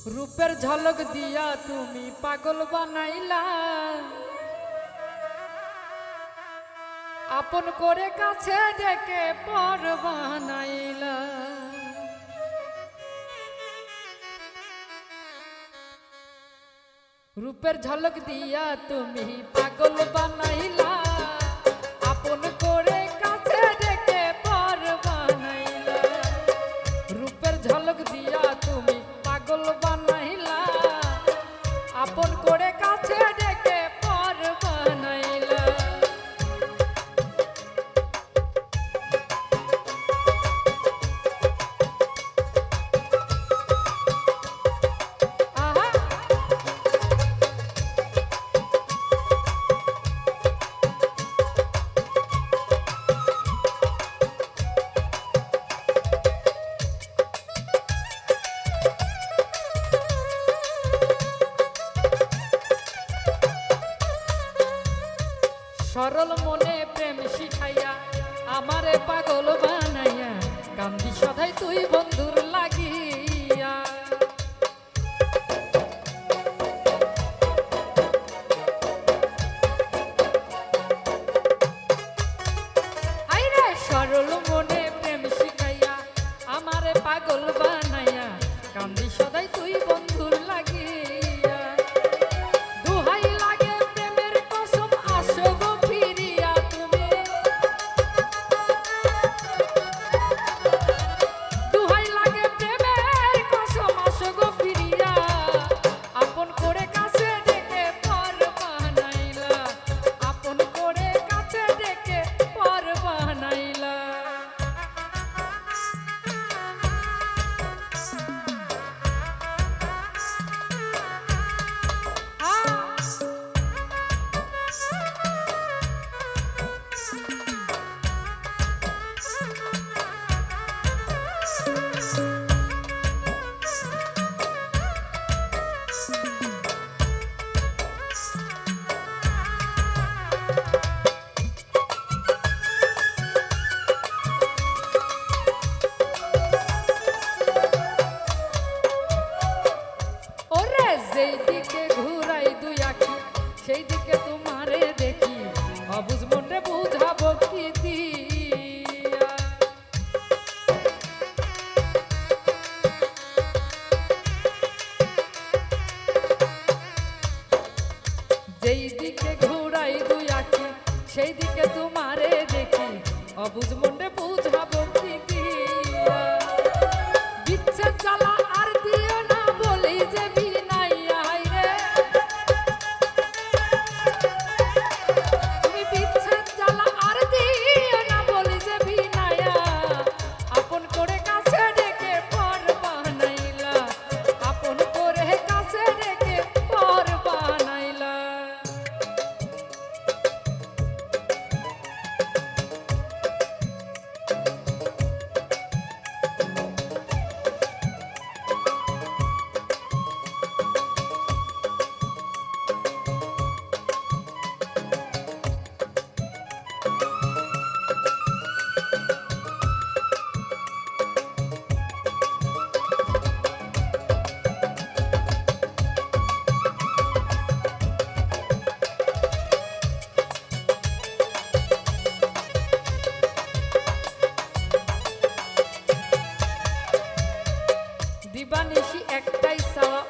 রূপের ঝলক দিয়া তুমি পাগল বানাইলা, আপন করে কাছে ডেকে পর বানাইলা। রূপের ঝলক দিয়া তুমি পাগল বানাইলা, আপন করে কাছে ডেকে পর বানাইলা। রূপের ঝলক দিয়া তুমি পাগল বানাইলা, আপন করে কাছে ডেকে পর বানাইলা। সরল মনে প্রেম শিখাইয়া আমারে পাগল বানাইয়া, কান্দি সদাই তুই বন্ধুর লাগিয়া। আইরে সরল মনে প্রেম শিখাইয়া আমারে পাগল বানাইয়া, কান্দি সদাই তুই বন্ধুর লাগিয়া। দুহাই লাগে প্রেমের কসম আসো গো ফিরিয়া তুমি, দুহাই লাগে প্রেমের কসম আসো গো ফিরিয়া। আপন করে কাছে ডেকে পর বানাইলা, আপন করে কাছে ডেকে পর বানাইলা। ওরে যেই দিকে ঘুরাই দুই আঁখি সেই দিকে তোমারে দেখি, অবুঝ মনে বুঝাবো কি দিয়া। যেই দিকে ঘুরাই দুই আঁখি সেই দিকে তোমারে দেখি, অবুঝ মনে বুঝাবো কি দিয়া। বিচ্ছেদ জ্বালা আর দিও না বলেই যে বিনাইয়া, হায়রে তুমি বিচ্ছেদ জ্বালা আর দিও না বলেই যে বিনাইয়া। আপন করে কাছে ডেকে পর বানাইলা, আপন করে কাছে ডেকে পর বানাইলা। দিবানিশি একটাই চাওয়া